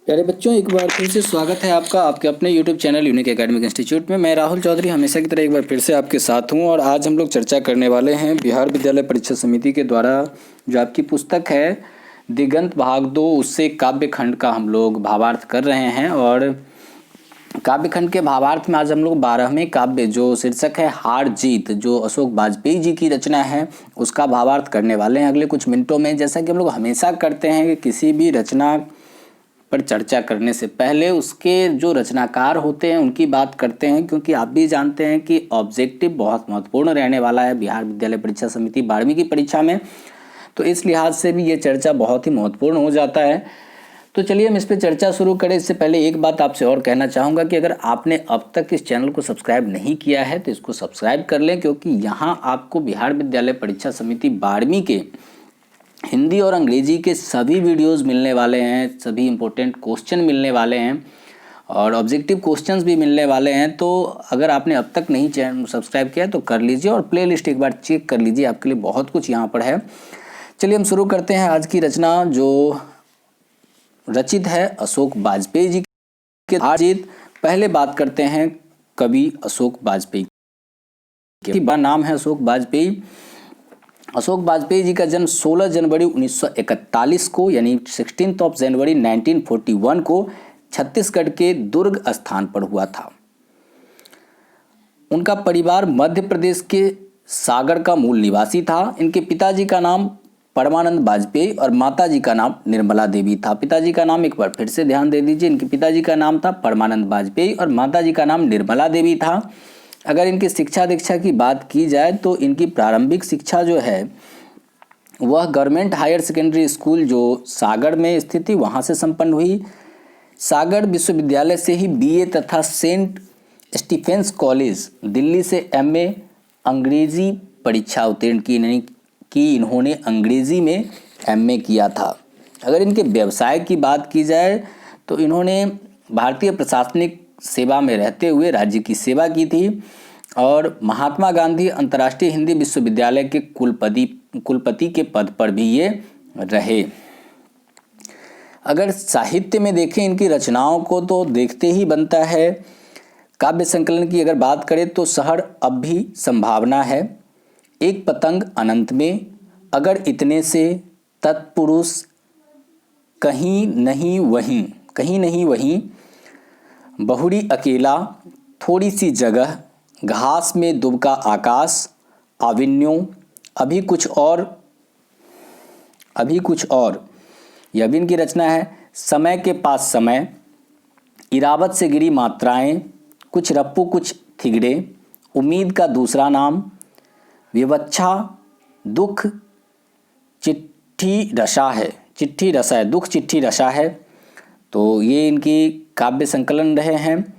प्यारे बच्चों, एक बार फिर से स्वागत है आपका आपके अपने YouTube channel unique academic institute में। मैं राहुल चौधरी हमेशा की तरह एक बार फिर से आपके साथ हूं और आज हम लोग चर्चा करने वाले हैं बिहार विद्यालय परीक्षा समिति के द्वारा जो आपकी पुस्तक है दिगंत भाग 2 उससे काव्य खंड का हम लोग भावार्थ कर रहे हैं। और काव्य खंड के भावार्थ में आज हम लोग 12वें काव्य जो शीर्षक है हार जीत, जो अशोक वाजपेयी जी की रचना है, उसका भावार्थ करने वाले हैं अगले कुछ मिनटों में। जैसा कि हम लोग हमेशा करते हैं कि किसी भी रचना पर चर्चा करने से पहले उसके जो रचनाकार होते हैं उनकी बात करते हैं, क्योंकि आप भी जानते हैं कि ऑब्जेक्टिव बहुत महत्वपूर्ण रहने वाला है बिहार विद्यालय परीक्षा समिति 12वीं की परीक्षा में। तो इस लिहाज से भी ये चर्चा बहुत ही महत्वपूर्ण हो जाता है। तो चलिए हम इस पर चर्चा शुरू करें। इससे पहले एक बात आपसे और कहना चाहूँगा कि अगर आपने अब तक इस चैनल को सब्सक्राइब नहीं किया है तो इसको सब्सक्राइब कर लें, क्योंकि यहाँ आपको बिहार विद्यालय परीक्षा समिति 12वीं के हिंदी और अंग्रेजी के सभी वीडियोस मिलने वाले हैं, सभी इंपॉर्टेंट क्वेश्चन मिलने वाले हैं और ऑब्जेक्टिव क्वेश्चंस भी मिलने वाले हैं। तो अगर आपने अब तक नहीं चैनल सब्सक्राइब किया है तो कर लीजिए और प्लेलिस्ट एक बार चेक कर लीजिए, आपके लिए बहुत कुछ यहाँ पर है। चलिए हम शुरू करते हैं आज की रचना जो रचित है अशोक वाजपेयी जी के हार जीत। पहले बात करते हैं कवि अशोक वाजपेयी के। नाम है अशोक वाजपेयी। अशोक वाजपेयी जी का जन्म 16 जनवरी 1941 को यानी 16 जनवरी 1941 को छत्तीसगढ़ के दुर्ग स्थान पर हुआ था। उनका परिवार मध्य प्रदेश के सागर का मूल निवासी था। इनके पिताजी का नाम परमानंद वाजपेयी और माताजी का नाम निर्मला देवी था। पिताजी का नाम एक बार फिर से ध्यान दे दीजिए, इनके पिताजी का नाम था परमानंद वाजपेयी और माताजी का नाम निर्मला देवी था। अगर इनकी शिक्षा दीक्षा की बात की जाए तो इनकी प्रारंभिक शिक्षा जो है वह गवर्नमेंट हायर सेकेंडरी स्कूल जो सागर में स्थित थी वहाँ से संपन्न हुई। सागर विश्वविद्यालय से ही बीए तथा सेंट स्टीफेंस कॉलेज दिल्ली से एमए अंग्रेजी परीक्षा उत्तीर्ण की इन्होंने अंग्रेजी में एमए किया था। अगर इनके व्यवसाय की बात की जाए तो इन्होंने भारतीय प्रशासनिक सेवा में रहते हुए राज्य की सेवा की थी और महात्मा गांधी अंतर्राष्ट्रीय हिंदी विश्वविद्यालय के कुलपति के पद पर भी ये रहे। अगर साहित्य में देखें इनकी रचनाओं को तो देखते ही बनता है। काव्य संकलन की अगर बात करें तो शहर अब भी संभावना है, एक पतंग अनंत में, अगर इतने से, तत्पुरुष, कहीं नहीं वहीं, बहुड़ी अकेला, थोड़ी सी जगह, घास में दुबका आकाश, आविन्यों, अभी कुछ और यह भी इनकी रचना है। समय के पास समय, इरावत से गिरी मात्राएं, कुछ रप्पू कुछ थिगड़े, उम्मीद का दूसरा नाम, विवच्छा, दुख चिट्ठी रसा है, दुख चिट्ठी रसा है। तो ये इनकी काव्य संकलन रहे हैं।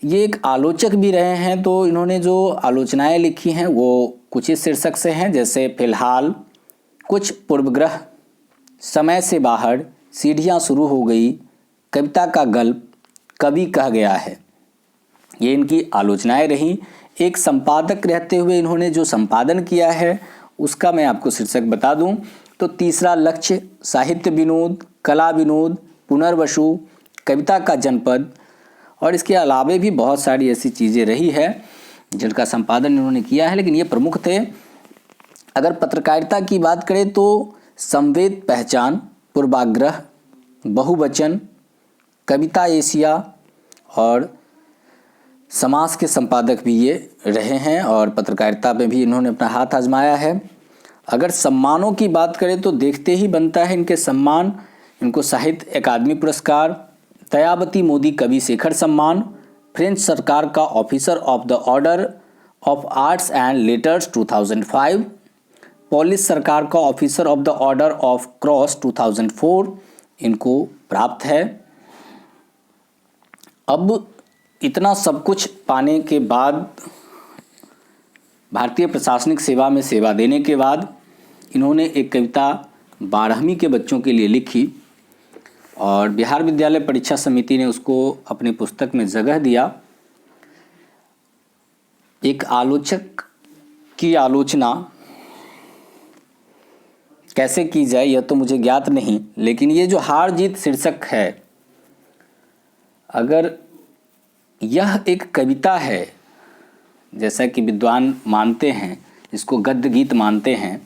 ये एक आलोचक भी रहे हैं, तो इन्होंने जो आलोचनाएं लिखी हैं वो कुछ इस शीर्षक से हैं, जैसे फिलहाल, कुछ पूर्वग्रह, समय से बाहर, सीढ़ियाँ शुरू हो गई, कविता का गल्प, कवि कह गया है। ये इनकी आलोचनाएं रही। एक संपादक रहते हुए इन्होंने जो संपादन किया है उसका मैं आपको शीर्षक बता दूं तो तीसरा लक्ष्य, साहित्य विनोद, कला विनोद, पुनर्वसु, कविता का जनपद और इसके अलावे भी बहुत सारी ऐसी चीज़ें रही है जिनका संपादन इन्होंने किया है, लेकिन ये प्रमुख थे। अगर पत्रकारिता की बात करें तो संवेद पहचान, पूर्वाग्रह, बहुवचन, कविता एशिया और समाज के संपादक भी ये रहे हैं और पत्रकारिता में भी इन्होंने अपना हाथ आजमाया है। अगर सम्मानों की बात करें तो देखते ही बनता है इनके सम्मान। इनको साहित्य अकादमी पुरस्कार, दयावती मोदी कवि शेखर सम्मान, फ्रेंच सरकार का officer of the order of arts and letters 2005, Polish सरकार का officer of the order of cross 2004 इनको प्राप्त है। अब इतना सब कुछ पाने के बाद, भारतीय प्रशासनिक सेवा में सेवा देने के बाद इन्होंने एक कविता 12वीं के बच्चों के लिए लिखी और बिहार विद्यालय परीक्षा समिति ने उसको अपनी पुस्तक में जगह दिया। एक आलोचक की आलोचना कैसे की जाए यह तो मुझे ज्ञात नहीं, लेकिन ये जो हार जीत शीर्षक है अगर यह एक कविता है, जैसा कि विद्वान मानते हैं, इसको गद्य गीत मानते हैं,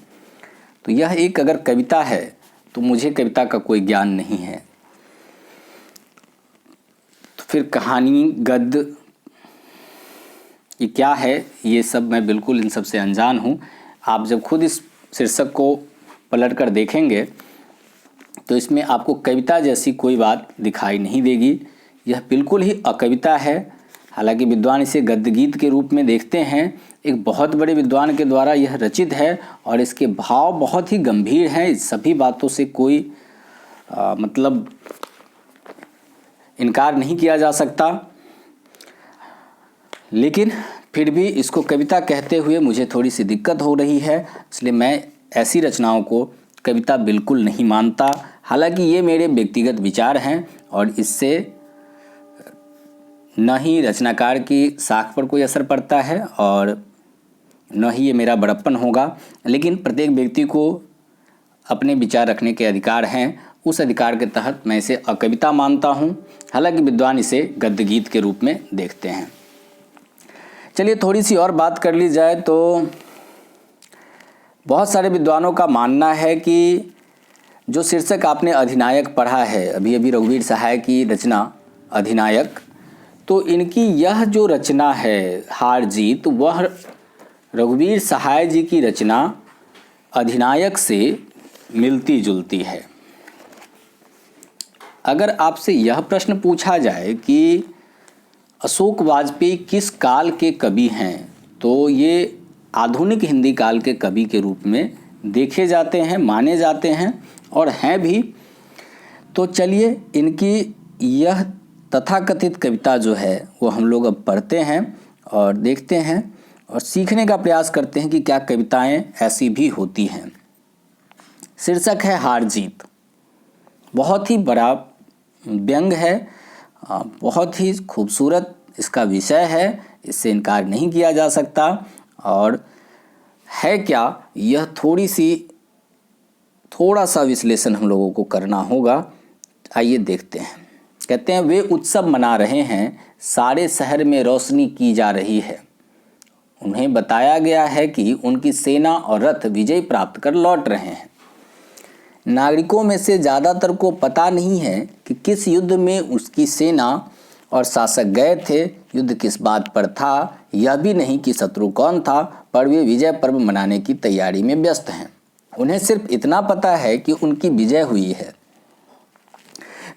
तो यह एक अगर कविता है तो मुझे कविता का कोई ज्ञान नहीं है। तो फिर कहानी, गद्य ये क्या है, ये सब मैं बिल्कुल इन सब से अनजान हूँ। आप जब खुद इस शीर्षक को पलट कर देखेंगे तो इसमें आपको कविता जैसी कोई बात दिखाई नहीं देगी। यह बिल्कुल ही अकविता है। हालांकि विद्वान इसे गद्य गीत के रूप में देखते हैं। एक बहुत बड़े विद्वान के द्वारा यह रचित है और इसके भाव बहुत ही गंभीर हैं। इस सभी बातों से कोई मतलब इनकार नहीं किया जा सकता, लेकिन फिर भी इसको कविता कहते हुए मुझे थोड़ी सी दिक्कत हो रही है। इसलिए मैं ऐसी रचनाओं को कविता बिल्कुल नहीं मानता। हालांकि ये मेरे व्यक्तिगत विचार हैं और इससे न ही रचनाकार की साख पर कोई असर पड़ता है और न ही ये मेरा बड़प्पन होगा। लेकिन प्रत्येक व्यक्ति को अपने विचार रखने के अधिकार हैं। उस अधिकार के तहत मैं इसे अकविता मानता हूँ। हालांकि विद्वान इसे गद्य गीत के रूप में देखते हैं। चलिए थोड़ी सी और बात कर ली जाए तो बहुत सारे विद्वानों का मानना है कि जो शीर्षक आपने अधिनायक पढ़ा है, अभी अभी रघुवीर सहाय की रचना अधिनायक, तो इनकी यह जो रचना है हार जीत, वह रघुवीर सहाय जी की रचना अधिनायक से मिलती जुलती है। अगर आपसे यह प्रश्न पूछा जाए कि अशोक वाजपेयी किस काल के कवि हैं, तो ये आधुनिक हिंदी काल के कवि के रूप में देखे जाते हैं, माने जाते हैं और हैं भी। तो चलिए इनकी यह तथाकथित कविता जो है वो हम लोग अब पढ़ते हैं और देखते हैं और सीखने का प्रयास करते हैं कि क्या कविताएं ऐसी भी होती हैं। शीर्षक है हार जीत। बहुत ही बड़ा व्यंग है, बहुत ही खूबसूरत इसका विषय है, इससे इनकार नहीं किया जा सकता। और है क्या, यह थोड़ा सा विश्लेषण हम लोगों को करना होगा। आइए देखते हैं। कहते हैं, वे उत्सव मना रहे हैं, सारे शहर में रोशनी की जा रही है। उन्हें बताया गया है कि उनकी सेना और रथ विजय प्राप्त कर लौट रहे हैं। नागरिकों में से ज़्यादातर को पता नहीं है कि किस युद्ध में उसकी सेना और शासक गए थे, युद्ध किस बात पर था, यह भी नहीं कि शत्रु कौन था, पर वे विजय पर्व मनाने की तैयारी में व्यस्त हैं। उन्हें सिर्फ इतना पता है कि उनकी विजय हुई है।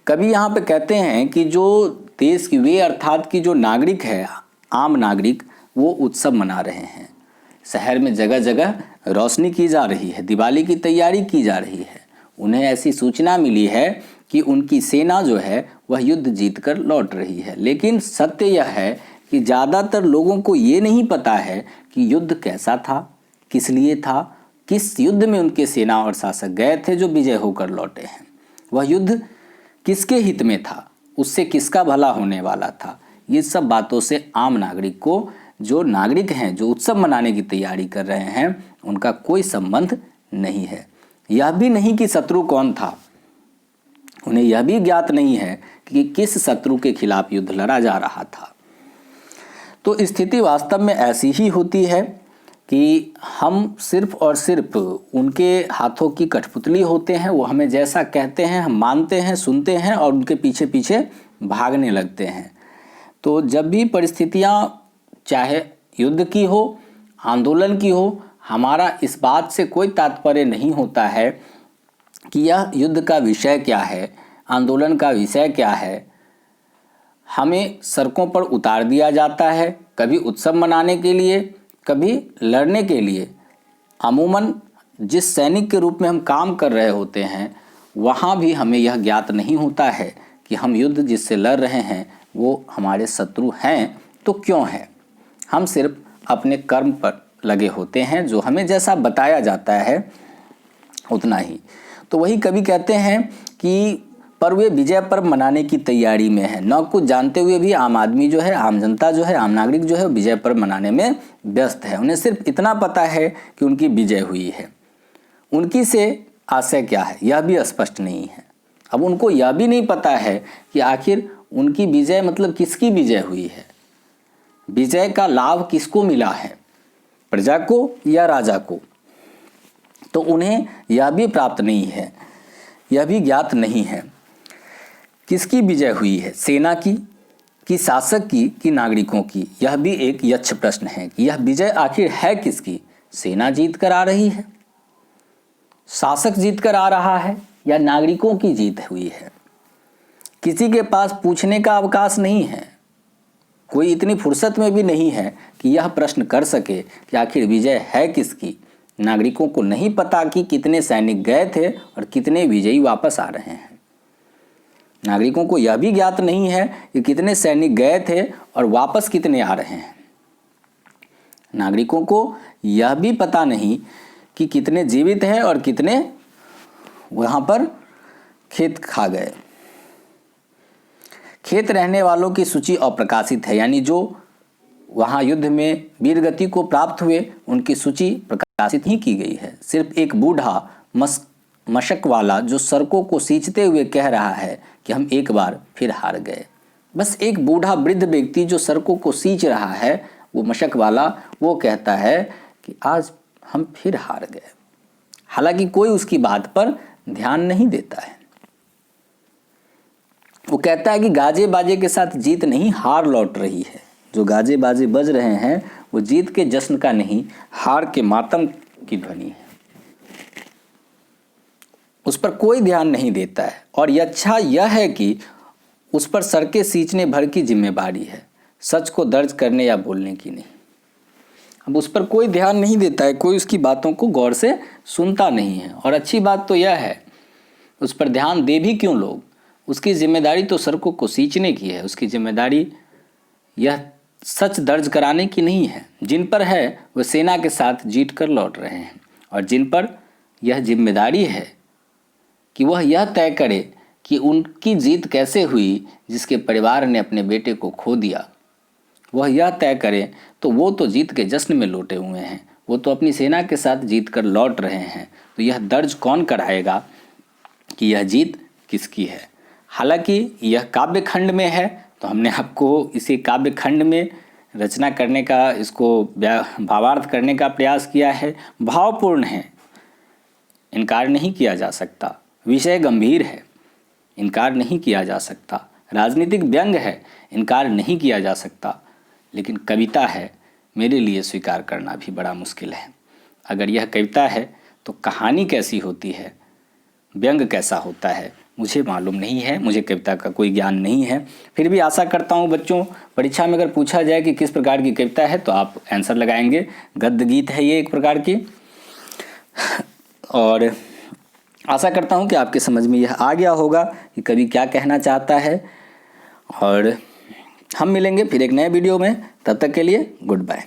कभी यहाँ पे कहते हैं कि जो देश की वे अर्थात कि जो नागरिक है, आम नागरिक, वो उत्सव मना रहे हैं। शहर में जगह जगह रोशनी की जा रही है, दिवाली की तैयारी की जा रही है। उन्हें ऐसी सूचना मिली है कि उनकी सेना जो है वह युद्ध जीतकर लौट रही है। लेकिन सत्य यह है कि ज़्यादातर लोगों को ये नहीं पता है कि युद्ध कैसा था, किस लिए था, किस युद्ध में उनके सेना और शासक गए थे जो विजय होकर लौटे हैं। वह युद्ध किसके हित में था, उससे किसका भला होने वाला था। ये सब बातों से आम नागरिक को, जो नागरिक हैं, जो उत्सव मनाने की तैयारी कर रहे हैं, उनका कोई संबंध नहीं है। यह भी नहीं कि शत्रु कौन था, उन्हें यह भी ज्ञात नहीं है कि किस शत्रु के खिलाफ युद्ध लड़ा जा रहा था। तो स्थिति वास्तव में ऐसी ही होती है कि हम सिर्फ और सिर्फ उनके हाथों की कठपुतली होते हैं। वो हमें जैसा कहते हैं हम मानते हैं, सुनते हैं और उनके पीछे पीछे भागने लगते हैं। तो जब भी परिस्थितियाँ चाहे युद्ध की हो, आंदोलन की हो, हमारा इस बात से कोई तात्पर्य नहीं होता है कि यह युद्ध का विषय क्या है, आंदोलन का विषय क्या है। हमें सड़कों पर उतार दिया जाता है, कभी उत्सव मनाने के लिए, कभी लड़ने के लिए। अमूमन जिस सैनिक के रूप में हम काम कर रहे होते हैं, वहाँ भी हमें यह ज्ञात नहीं होता है कि हम युद्ध जिससे लड़ रहे हैं वो हमारे शत्रु हैं तो क्यों हैं। हम सिर्फ अपने कर्म पर लगे होते हैं, जो हमें जैसा बताया जाता है उतना ही। तो वही कवि कहते हैं कि पर वे विजय पर्व मनाने की तैयारी में है। न कुछ जानते हुए भी आम आदमी जो है, आम जनता जो है, आम नागरिक जो है, विजय पर्व मनाने में व्यस्त है। उन्हें सिर्फ इतना पता है कि उनकी विजय हुई है। उनकी से आशय क्या है, यह भी स्पष्ट नहीं है। अब उनको यह भी नहीं पता है कि आखिर उनकी विजय मतलब किसकी विजय हुई है, विजय का लाभ किसको मिला है, प्रजा को या राजा को। तो उन्हें यह भी प्राप्त नहीं है, यह भी ज्ञात नहीं है किसकी विजय हुई है, सेना की कि शासक की कि नागरिकों की। यह भी एक यक्ष प्रश्न है कि यह विजय आखिर है किसकी। सेना जीत कर आ रही है, शासक जीत कर आ रहा है, या नागरिकों की जीत हुई है। किसी के पास पूछने का अवकाश नहीं है, कोई इतनी फुर्सत में भी नहीं है कि यह प्रश्न कर सके कि आखिर विजय है किसकी। नागरिकों को नहीं पता कि कितने सैनिक गए थे और कितने विजयी वापस आ रहे हैं। नागरिकों को यह भी ज्ञात नहीं है कि कितने सैनिक गए थे और वापस कितने आ रहे हैं। नागरिकों को यह भी पता नहीं कि कितने जीवित हैं और कितने वहां पर खेत खा गए। खेत रहने वालों की सूची अप्रकाशित है, यानी जो वहां युद्ध में वीरगति को प्राप्त हुए उनकी सूची प्रकाशित ही की गई है। सिर्फ एक बूढ़ा मशक वाला जो सड़कों को सींचते हुए कह रहा है कि हम एक बार फिर हार गए। बस एक बूढ़ा वृद्ध व्यक्ति जो सड़कों को सींच रहा है, वो मशक वाला, वो कहता है कि आज हम फिर हार गए। हालांकि कोई उसकी बात पर ध्यान नहीं देता है। वो कहता है कि गाजे बाजे के साथ जीत नहीं, हार लौट रही है। जो गाजे बाजे बज रहे हैं वो जीत के जश्न का नहीं, हार के मातम की ध्वनि है। उस पर कोई ध्यान नहीं देता है। और अच्छा यह है कि उस पर सड़कें सींचने भर की जिम्मेदारी है, सच को दर्ज करने या बोलने की नहीं। अब उस पर कोई ध्यान नहीं देता है, कोई उसकी बातों को गौर से सुनता नहीं है। और अच्छी बात तो यह है, उस पर ध्यान दे भी क्यों लोग। उसकी जिम्मेदारी तो सड़कों को सींचने की है, उसकी जिम्मेदारी यह सच दर्ज कराने की नहीं है। जिन पर है वह सेना के साथ जीत कर लौट रहे हैं, और जिन पर यह जिम्मेदारी है कि वह यह तय करे कि उनकी जीत कैसे हुई जिसके परिवार ने अपने बेटे को खो दिया, वह यह तय करे, तो वो तो जीत के जश्न में लौटे हुए हैं, वो तो अपनी सेना के साथ जीत कर लौट रहे हैं। तो यह दर्ज कौन कराएगा कि यह जीत किसकी है। हालांकि यह काव्य खंड में है, तो हमने आपको इसी काव्य खंड में रचना करने का, इसको भावार्थ करने का प्रयास किया है। भावपूर्ण है, इनकार नहीं किया जा सकता। विषय गंभीर है, इनकार नहीं किया जा सकता। राजनीतिक व्यंग है, इनकार नहीं किया जा सकता। लेकिन कविता है, मेरे लिए स्वीकार करना भी बड़ा मुश्किल है। अगर यह कविता है तो कहानी कैसी होती है, व्यंग कैसा होता है, मुझे मालूम नहीं है। मुझे कविता का कोई ज्ञान नहीं है। फिर भी आशा करता हूँ बच्चों, परीक्षा में अगर पूछा जाए कि किस प्रकार की कविता है तो आप आंसर लगाएंगे। गद्य गीत है ये एक प्रकार की। और आशा करता हूँ कि आपके समझ में यह आ गया होगा कि कवि क्या कहना चाहता है। और हम मिलेंगे फिर एक नए वीडियो में, तब तक के लिए गुड बाय।